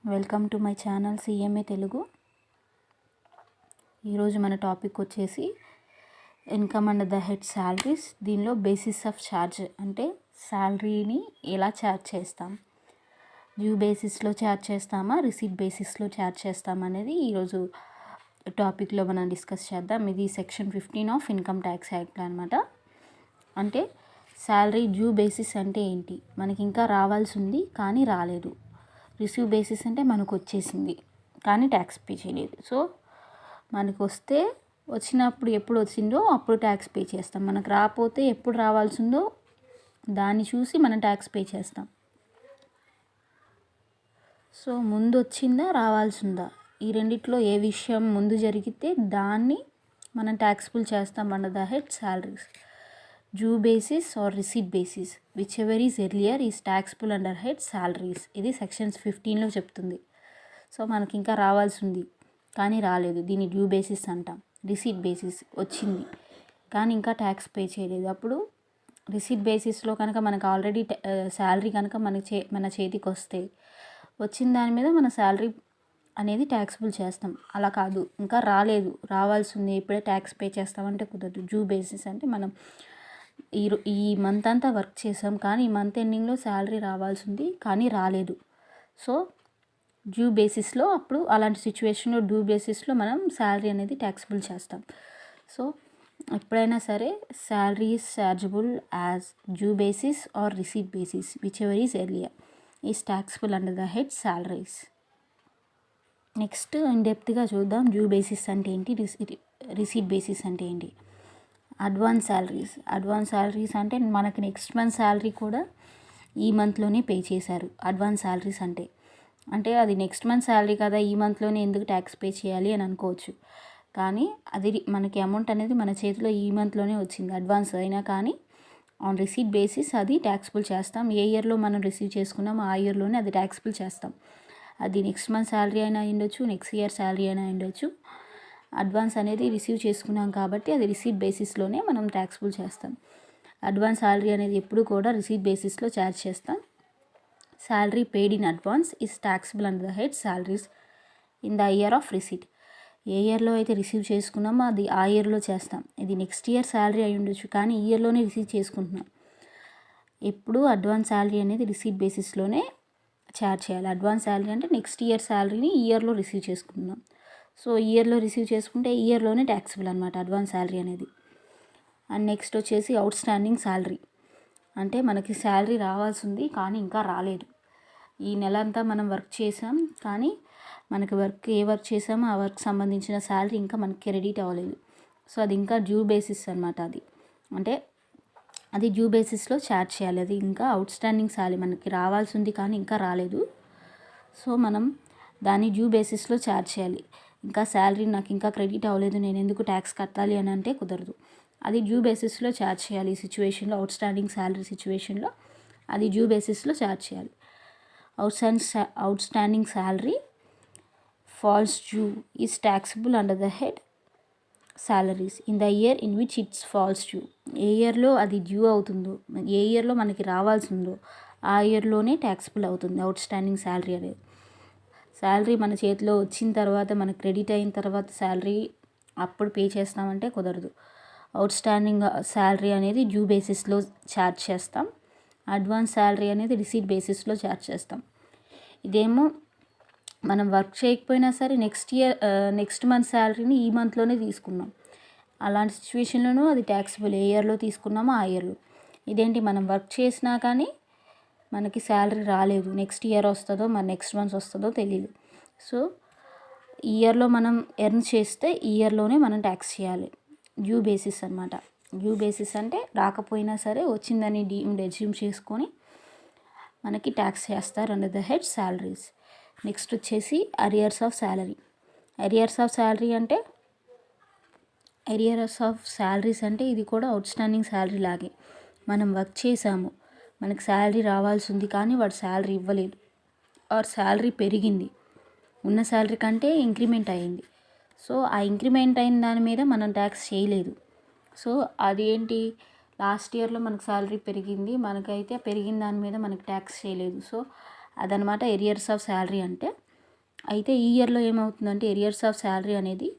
Welcome to my channel CMA Telugu. ఈరోజు మన topic వచ్చేసి income under the head salaries. దీనిలో బేసిస్ ఆఫ్ ఛార్జ్ అంటే శాలరీని ఎలా ఛార్జ్ చేస్తాం, డ్యూ బేసిస్లో ఛార్జ్ చేస్తామా, రిసీట్ బేసిస్లో ఛార్జ్ చేస్తామా అనేది ఈరోజు టాపిక్లో మనం డిస్కస్ చేద్దాం. ఇది section 15 of income tax act అనమాట. అంటే శాలరీ డ్యూ బేసిస్ అంటే ఏంటి, మనకి ఇంకా రావాల్సి ఉంది కానీ రాలేదు. రిసీవ్ బేసిస్ అంటే మనకు వచ్చేసింది కానీ ట్యాక్స్ పే చేయలేదు. సో మనకు వస్తే వచ్చినప్పుడు ఎప్పుడు వచ్చిందో అప్పుడు ట్యాక్స్ పే చేస్తాం, మనకు రాకపోతే ఎప్పుడు రావాల్సిందో దాన్ని చూసి మనం ట్యాక్స్ పే చేస్తాం. సో ముందు వచ్చిందా రావాల్సిందా ఈ రెండిట్లో ఏ విషయం ముందు జరిగితే దాన్ని మనం ట్యాక్స్బుల్ చేస్తాం under the head salaries. Due basis or receipt basis whichever is earlier is taxable under head salaries. ఇది సెక్షన్స్ 15లో చెప్తుంది. సో మనకి ఇంకా రావాల్సి ఉంది కానీ రాలేదు, దీన్ని డ్యూ బేసిస్ అంటాం. రిసీట్ బేసిస్ వచ్చింది కానీ ఇంకా ట్యాక్స్ పే చేయలేదు. అప్పుడు రిసీట్ బేసిస్లో కనుక మనకు ఆల్రెడీ శాలరీ కనుక మన చేతికి వస్తే వచ్చిన దాని మీద మన శాలరీ అనేది ట్యాక్స్బుల్ చేస్తాం. అలా కాదు ఇంకా రాలేదు, రావాల్సి ఉంది ఇప్పుడే ట్యాక్స్ పే చేస్తామంటే కుదరదు. డ్యూ బేసిస్ అంటే మనం ఈ మంత్ అంతా వర్క్ చేసాం కానీ ఈ మంత్ ఎండింగ్లో శాలరీ రావాల్సి ఉంది కానీ రాలేదు. సో డ్యూ బేసిస్లో అప్పుడు అలాంటి సిచ్యువేషన్లో డ్యూ బేసిస్లో మనం శాలరీ అనేది ట్యాక్సిబుల్ చేస్తాం. సో ఎప్పుడైనా సరే salary is chargeable as due basis or receipt basis whichever is earlier is taxable under the head salaries. Next in డెప్త్గా చూద్దాం డ్యూ బేసిస్ అంటే ఏంటి, రిసీట్ బేసిస్ అంటే ఏంటి. అడ్వాన్స్ శాలరీస్ అంటే మనకి నెక్స్ట్ మంత్ శాలరీ కూడా ఈ మంత్లోనే పే చేశారు. అడ్వాన్స్ శాలరీస్ అంటే అది నెక్స్ట్ మంత్ శాలరీ కదా, ఈ మంత్లోనే ఎందుకు ట్యాక్స్ పే చేయాలి అని అనుకోవచ్చు. కానీ అది మనకి అమౌంట్ అనేది మన చేతిలో ఈ మంత్లోనే వచ్చింది, అడ్వాన్స్ అయినా కానీ ఆన్ రిసీట్ బేసిస్ అది ట్యాక్సిబుల్ చేస్తాం. ఏ ఇయర్లో మనం రిసీవ్ చేసుకున్నామో ఆ ఇయర్లోనే అది ట్యాక్సిబుల్ చేస్తాం. అది నెక్స్ట్ మంత్ శాలరీ అయినా అయ్యుండొచ్చు, నెక్స్ట్ ఇయర్ శాలరీ అయినా అయ్యుండొచ్చు. అడ్వాన్స్ అనేది రిసీవ్ చేసుకున్నాం కాబట్టి అది రిసీట్ బేసిస్లోనే మనం ట్యాక్స్బుల్ చేస్తాం. అడ్వాన్స్ శాలరీ అనేది ఎప్పుడు కూడా రిసీట్ బేసిస్లో ఛార్జ్ చేస్తాం. Salary paid in advance is taxable under the head salaries in the year of receipt. ఏ ఇయర్లో అయితే రిసీవ్ చేసుకున్నామో అది ఆ ఇయర్లో చేస్తాం. ఇది నెక్స్ట్ ఇయర్ శాలరీ అయి ఉండొచ్చు కానీ ఈ ఇయర్లోనే రిసీవ్ చేసుకుంటున్నాం. ఎప్పుడు అడ్వాన్స్ శాలరీ అనేది రిసీట్ బేసిస్లోనే ఛార్జ్ చేయాలి. అడ్వాన్స్ శాలరీ అంటే నెక్స్ట్ ఇయర్ శాలరీని ఈ ఇయర్లో రిసీవ్ చేసుకుంటున్నాం. సో ఇయర్లో రిసీవ్ చేసుకుంటే ఇయర్లోనే ట్యాక్సిబుల్ అనమాట అడ్వాన్స్ శాలరీ అనేది. అండ్ నెక్స్ట్ వచ్చేసి అవుట్ స్టాండింగ్ శాలరీ అంటే మనకి శాలరీ రావాల్సి ఉంది కానీ ఇంకా రాలేదు. ఈ నెల అంతా మనం వర్క్ చేసాం కానీ మనకి ఏ వర్క్ చేసామో ఆ వర్క్ సంబంధించిన శాలరీ ఇంకా మనకి క్రెడిట్ అవ్వలేదు. సో అది ఇంకా డ్యూ బేసిస్ అనమాట. అది డ్యూ బేసిస్లో ఛార్జ్ చేయాలి. అది ఇంకా అవుట్ స్టాండింగ్ శాలరీ మనకి రావాల్సి ఉంది కానీ ఇంకా రాలేదు. సో మనం దాన్ని డ్యూ బేసిస్లో ఛార్జ్ చేయాలి. ఇంకా శాలరీ నాకు ఇంకా క్రెడిట్ అవ్వలేదు, నేను ఎందుకు ట్యాక్స్ కట్టాలి అని అంటే కుదరదు. అది డ్యూ బేసిస్లో ఛార్జ్ చేయాలి. ఈ సిచ్యువేషన్లో అవుట్ స్టాండింగ్ శాలరీ సిచ్యువేషన్లో అది డ్యూ బేసిస్లో ఛార్జ్ చేయాలి. Outstanding salary falls due is taxable under the head salaries in the year in which its falls due. ఏ ఇయర్లో అది డ్యూ అవుతుందో, ఏ ఇయర్లో మనకి రావాల్సి ఉందో ఆ ఇయర్లోనే ట్యాక్సిబుల్ అవుతుంది అవుట్ స్టాండింగ్ శాలరీ అనేది. శాలరీ మన చేతిలో వచ్చిన తర్వాత మనకు క్రెడిట్ అయిన తర్వాత శాలరీ అప్పుడు పే చేస్తామంటే కుదరదు. అవుట్ స్టాండింగ్ శాలరీ అనేది డ్యూ బేసిస్లో ఛార్జ్ చేస్తాం. అడ్వాన్స్ శాలరీ అనేది రిసీట్ బేసిస్లో ఛార్జ్ చేస్తాం. ఇదేమో మనం వర్క్ చేయకపోయినా సరే నెక్స్ట్ మంత్ శాలరీని ఈ మంత్లోనే తీసుకున్నాం. అలాంటి సిచ్యువేషన్లోనూ అది ట్యాక్సిబుల్, ఏ ఇయర్లో తీసుకున్నామో ఆ ఇయర్లో. ఇదేంటి మనం వర్క్ చేసినా కానీ మనకి శాలరీ రాలేదు, నెక్స్ట్ ఇయర్ వస్తుందో మరి నెక్స్ట్ మంత్ వస్తుందో తెలియదు. సో ఈ ఇయర్లో మనం ఎర్న్ చేస్తే ఈ ఇయర్లోనే మనం ట్యాక్స్ చేయాలి. డ్యూ బేసిస్ అనమాట. డ్యూ బేసిస్ అంటే రాకపోయినా సరే వచ్చిందని అజ్యూమ్ చేసుకొని మనకి ట్యాక్స్ చేస్తారు under the head salaries. Next వచ్చేసి arrears of salary. Arrears of salaries అంటే ఇది కూడా అవుట్ స్టాండింగ్ శాలరీ లాగే. మనం వర్క్ చేసాము, మనకు శాలరీ రావాల్సి ఉంది కానీ వాడు శాలరీ ఇవ్వలేదు, ఆర్ శాలరీ పెరిగింది, ఉన్న శాలరీ కంటే ఇంక్రిమెంట్ అయ్యింది. సో ఆ ఇంక్రిమెంట్ అయిన దాని మీద మనం ట్యాక్స్ చేయలేదు. సో అదేంటి, లాస్ట్ ఇయర్లో మనకు శాలరీ పెరిగింది, మనకైతే పెరిగిన దాని మీద మనకు ట్యాక్స్ చేయలేదు. సో అదనమాట ఎరియర్స్ ఆఫ్ శాలరీ అంటే. అయితే ఈ ఇయర్లో ఏమవుతుందంటే ఎరియర్స్ ఆఫ్ శాలరీ అనేది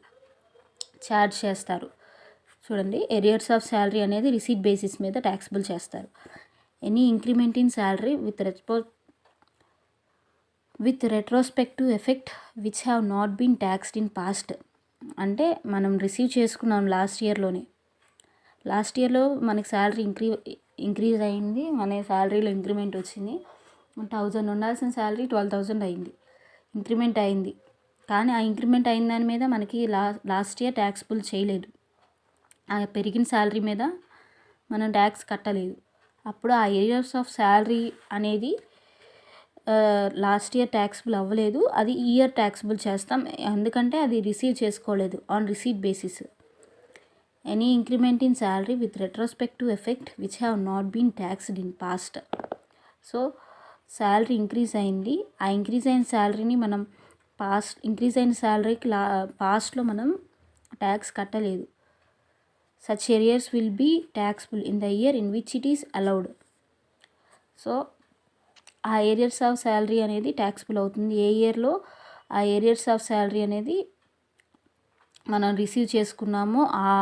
ఛార్జ్ చేస్తారు. చూడండి, ఎరియర్స్ ఆఫ్ శాలరీ అనేది రిసీట్ బేసిస్ మీద ట్యాక్సిబుల్ చేస్తారు. Any increment in salary with retrospective effect which have not been taxed in past. అంటే మనం రిసీవ్ చేసుకున్నాం లాస్ట్ ఇయర్లో మనకి శాలరీ ఇంక్రీజ్ అయింది, మన శాలరీలో ఇంక్రిమెంట్ వచ్చింది. 1000 ఉండాల్సిన శాలరీ 12,000 అయింది, ఇంక్రిమెంట్ అయింది. కానీ ఆ ఇంక్రిమెంట్ అయిన దాని మీద మనకి లాస్ట్ ఇయర్ ట్యాక్సిబుల్ చేయలేదు. ఆ పెరిగిన శాలరీ మీద మనం ట్యాక్స్ కట్టలేదు. అప్పుడు ఆ ఏరియర్స్ ఆఫ్ శాలరీ అనేది లాస్ట్ ఇయర్ ట్యాక్సిబుల్ అవ్వలేదు, అది ఈ ఇయర్ ట్యాక్సిబుల్ చేస్తాం. ఎందుకంటే అది రిసీవ్ చేసుకోలేదు on receipt basis. Any increment in salary with retrospective effect which have not been taxed in past. So salary increase అయింది, ఆ ఇంక్రీజ్ అయిన శాలరీని మనం ఇంక్రీజ్ అయిన శాలరీకి పాస్ట్లో మనం ట్యాక్స్ కట్టలేదు. Such arrears will be taxable in the year in which it is allowed. So ఆ arrears of salary అనేది ట్యాక్సిబుల్ అవుతుంది ఏ ఇయర్లో ఆ ఏరియర్స్ ఆఫ్ శాలరీ అనేది మనం రిసీవ్ చేసుకున్నామో ఆ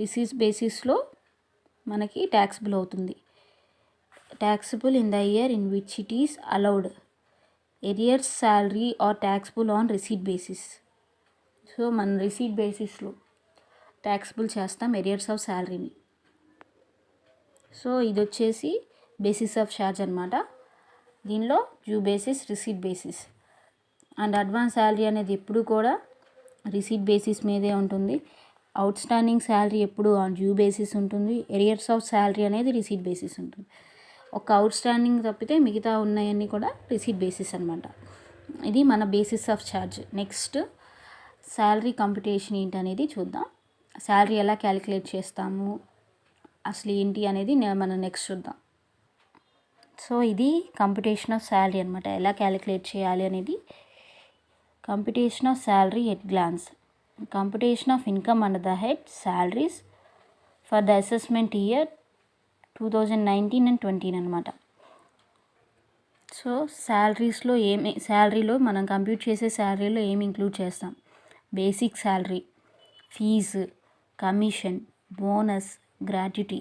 రిసీవ్ బేసిస్లో మనకి ట్యాక్సిబుల్ అవుతుంది. Taxable in the year in which it is allowed. Arrears salary are taxable on receipt basis. So మనం రిసీట్ బేసిస్లో ట్యాక్సిబుల్ చేస్తాం ఎరియర్స్ ఆఫ్ శాలరీని. సో ఇది వచ్చేసి బేసిస్ ఆఫ్ ఛార్జ్ అనమాట. దీనిలో due basis, receipt basis and advance salary అనేది ఎప్పుడు కూడా రిసీట్ బేసిస్ మీదే ఉంటుంది. అవుట్ స్టాండింగ్ శాలరీ ఎప్పుడు ఆన్ డ్యూ బేసిస్ ఉంటుంది. ఎరియర్స్ ఆఫ్ శాలరీ అనేది రిసీట్ బేసిస్ ఉంటుంది. ఒక అవుట్ స్టాండింగ్ తప్పితే మిగతా ఉన్నాయన్నీ కూడా రిసీట్ బేసిస్ అనమాట. ఇది మన basis of charge. Next salary computation ఏంటి అనేది చూద్దాం. శాలరీ ఎలా క్యాలిక్యులేట్ చేస్తాము అసలు ఏంటి అనేది మనం నెక్స్ట్ చూద్దాం. సో ఇది కంప్యూటేషన్ ఆఫ్ శాలరీ అనమాట. ఎలా క్యాలిక్యులేట్ చేయాలి అనేది. Computation of salary at glance. Computation of income under the head salaries for the assessment year 2019 and 20 అనమాట. సో శాలరీలో మనం కంప్యూట్ చేసే శాలరీలో ఏమి ఇంక్లూడ్ చేస్తాం. Basic salary, fee, commission, bonus, gratuity,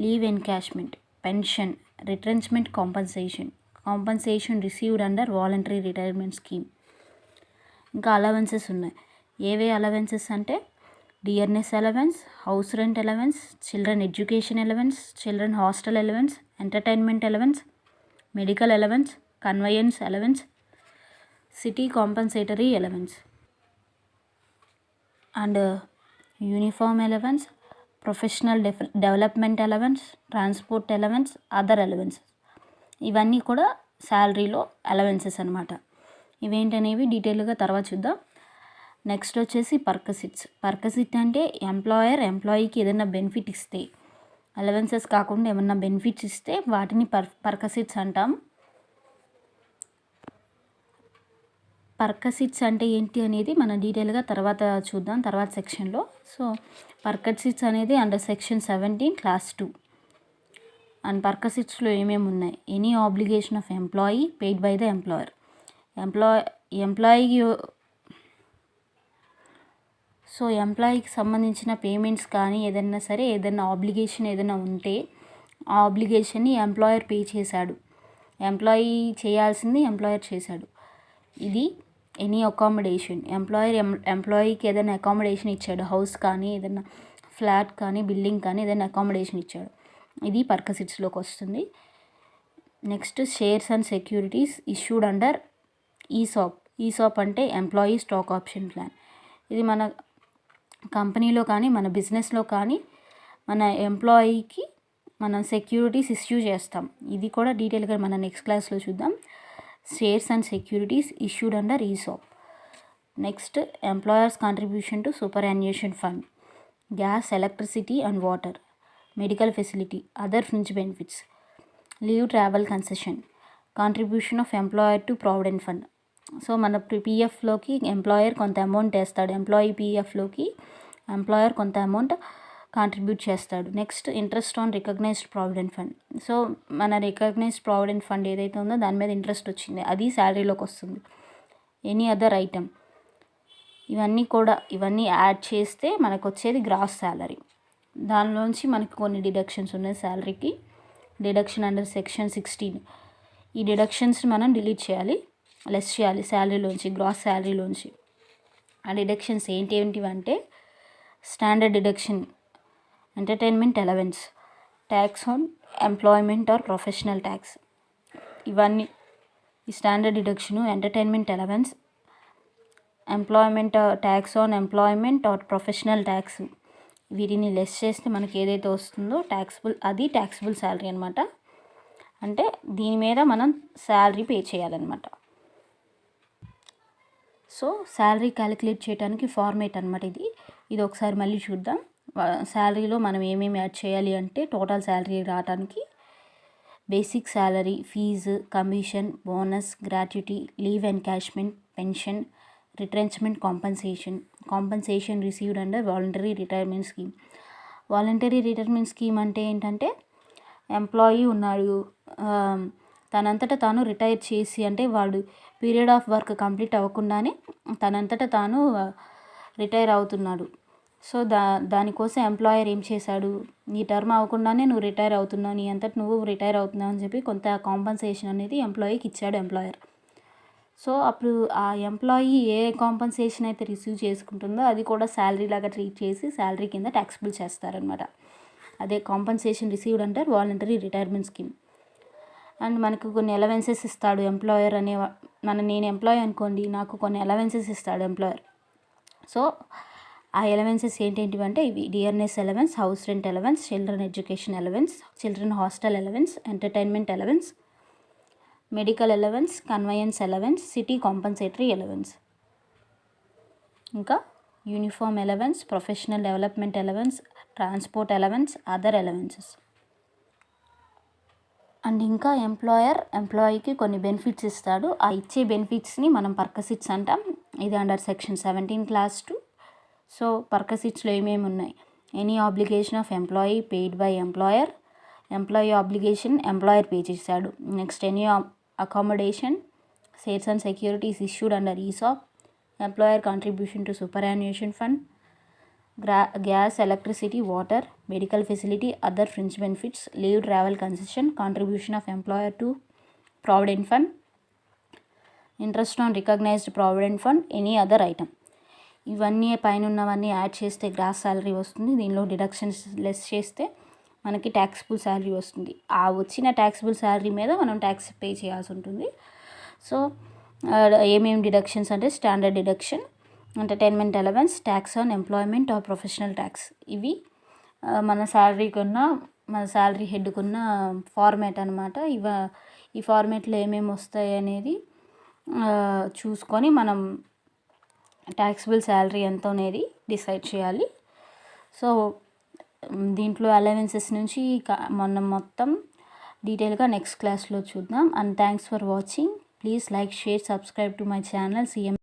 leave encashment, pension, retrenchment compensation received under voluntary retirement scheme. ఇంకా allowances ఉన్నాయి. ఏవే allowances అంటే dearness allowance, house rent allowance, children education allowance, children hostel allowance, entertainment allowance, medical allowance, conveyance allowance, city compensatory allowance and uniform allowance, professional development allowance, transport allowance, other allowance. ఇవన్నీ కూడా శాలరీలో allowances అనమాట. ఇవేంటనేవి డీటెయిల్గా తర్వాత చూద్దాం. Next వచ్చేసి పర్కసిట్ అంటే ఎంప్లాయీకి ఏదైనా benefit ఇస్తే, అలవెన్సెస్ కాకుండా ఏమన్నా బెనిఫిట్స్ ఇస్తే వాటిని పర్కసిట్స్ అంటాం. పర్కసిట్స్ అంటే ఏంటి అనేది మనం డీటెయిల్గా తర్వాత చూద్దాం తర్వాత సెక్షన్లో. సో పర్కసిట్స్ అనేది అండర్ సెక్షన్ 17 క్లాస్ 2. అండ్ పర్కసిట్స్లో ఏమేమి ఉన్నాయి. Any obligation of employee paid by the employer. ఎంప్లాయీకి సంబంధించిన పేమెంట్స్ కానీ ఏదైనా ఆబ్లిగేషన్ ఏదైనా ఉంటే ఆ ఆబ్లిగేషన్ని ఎంప్లాయర్ పే చేశాడు, ఎంప్లాయీ చేయాల్సింది ఎంప్లాయర్ చేశాడు. ఇది ఎనీ అకామిడేషన్. ఎంప్లాయీకి ఏదైనా అకామిడేషన్ ఇచ్చాడు, హౌస్ కానీ ఏదైనా ఫ్లాట్ కానీ బిల్డింగ్ కానీ ఏదైనా అకామిడేషన్ ఇచ్చాడు, ఇది పర్కసిట్స్లోకి వస్తుంది. Next shares and securities issued under ESOP అంటే ఎంప్లాయీ స్టాక్ ఆప్షన్ ప్లాన్. ఇది మన కంపెనీలో కానీ మన బిజినెస్లో కానీ మన ఎంప్లాయీకి మనం సెక్యూరిటీస్ ఇష్యూ చేస్తాం. ఇది కూడా డీటెయిల్గా మన నెక్స్ట్ క్లాస్లో చూద్దాం. Shares and securities issued under ESOP. Next employers contribution to superannuation fund, gas, electricity and water, medical facility, other fringe benefits, leave, travel concession, contribution of employer to provident fund. So మన పిఎఫ్లోకి employer కొంత amount వేస్తాడు, employee పిఎఫ్లోకి employer కొంత amount contribute చేస్తాడు. Next interest on recognised provident fund. So మన recognised provident fund ఏదైతే ఉందో దాని మీద ఇంట్రెస్ట్ వచ్చింది, అది శాలరీలోకి వస్తుంది. ఎనీ అదర్ ఐటమ్, ఇవన్నీ యాడ్ చేస్తే మనకు వచ్చేది గ్రాస్ శాలరీ. దానిలోంచి మనకి కొన్ని డిడక్షన్స్ ఉన్నాయి శాలరీకి. Deduction under section 16. ఈ డిడక్షన్స్ని మనం డిలీట్ చేయాలి, లెస్ చేయాలి శాలరీలోంచి, గ్రాస్ శాలరీలోంచి. ఆ డిడక్షన్స్ ఏంటివంటే standard deduction, entertainment allowance, tax on employment or professional tax. ఇవన్నీ ఈ standard deduction, entertainment allowance, employment, tax on employment or professional tax, వీటిని లెస్ చేస్తే మనకి ఏదైతే వస్తుందో అది ట్యాక్సిబుల్ శాలరీ అనమాట. అంటే దీని మీద మనం శాలరీ పే చేయాలన్నమాట. సో శాలరీ క్యాలిక్యులేట్ చేయడానికి ఫార్మేట్ అనమాట ఇది ఒకసారి మళ్ళీ చూద్దాం. శాలరీలో మనం ఏమేమి యాడ్ చేయాలి అంటే టోటల్ శాలరీ రావడానికి basic salary, fee, commission, bonus, gratuity, leave encashment, pension, retrenchment, compensation received under voluntary retirement scheme. Voluntary retirement scheme అంటే ఏంటంటే ఎంప్లాయీ ఉన్నాడు, తనంతట తాను రిటైర్ చేసి, అంటే వాడు పీరియడ్ ఆఫ్ వర్క్ కంప్లీట్ అవ్వకుండానే తనంతట తాను రిటైర్ అవుతున్నాడు. సో దానికోసం ఎంప్లాయర్ ఏం చేశాడు, నీ టర్మ్ అవ్వకుండానే నువ్వు రిటైర్ అవుతున్నావు, నీ అంతట నువ్వు రిటైర్ అవుతున్నావు అని చెప్పి కొంత కాంపన్సేషన్ అనేది ఎంప్లాయీకి ఇచ్చాడు ఎంప్లాయర్. సో అప్పుడు ఆ ఎంప్లాయీ ఏ కాంపన్సేషన్ అయితే రిసీవ్ చేసుకుంటుందో అది కూడా శాలరీ లాగా ట్రీట్ చేసి శాలరీ కింద ట్యాక్సిబుల్ చేస్తారనమాట. అదే కాంపన్సేషన్ రిసీవ్డ్ అంటారు వాలంటరీ రిటైర్మెంట్ స్కీమ్. అండ్ మనకు కొన్ని అలవెన్సెస్ ఇస్తాడు ఎంప్లాయర్ నేను ఎంప్లాయీ అనుకోండి, నాకు కొన్ని అలవెన్సెస్ ఇస్తాడు ఎంప్లాయర్. సో ఆ అలవెన్సెస్ ఏంటంటే ఇవి dearness allowance, house rent allowance, children education allowance, children hostel allowance, entertainment allowance, medical allowance, conveyance allowance, city compensatory allowance, ఇంకా uniform allowance, professional development allowance, transport allowance, other allowances. And ఇంకా ఎంప్లాయీకి కొన్ని benefits ఇస్తాడు. ఆ ఇచ్చే బెనిఫిట్స్ని మనం perquisites అంటాం. ఇది అండర్ సెక్షన్ 17 క్లాస్ 2. సో పర్కసిట్స్లో ఏమేమి ఉన్నాయి, any obligation of employee paid by employer, employee obligation employer pay చేశాడు. Next any accommodation, shares and securities issued under ESOP, employer contribution to superannuation fund, gas, electricity, water, medical facility, other fringe benefits, leave, travel concession, contribution of employer to provident fund, interest on recognised provident fund, any other item. ఇవన్నీ పైన ఉన్నవన్నీ add చేస్తే gross salary వస్తుంది. దీనిలో deductions less చేస్తే మనకి taxable salary వస్తుంది. ఆ వచ్చిన ట్యాక్సిబుల్ శాలరీ మీద మనం ట్యాక్స్ పే చేయాల్సి ఉంటుంది. సో ఏమేమి డిడక్షన్స్ అంటే standard deduction, entertainment allowance, tax on employment or professional tax. ఇవి మన శాలరీ హెడ్కున్న ఫార్మేట్ అనమాట. ఈ ఫార్మేట్లో ఏమేమి వస్తాయి అనేది చూసుకొని మనం ట్యాక్సిబుల్ శాలరీ ఎంత అనేది డిసైడ్ చేయాలి. సో దీంట్లో అలవెన్సెస్ నుంచి మనం మొత్తం డీటెయిల్గా నెక్స్ట్ క్లాస్లో చూద్దాం. And thanks for watching. Please like, share, subscribe to my channel CM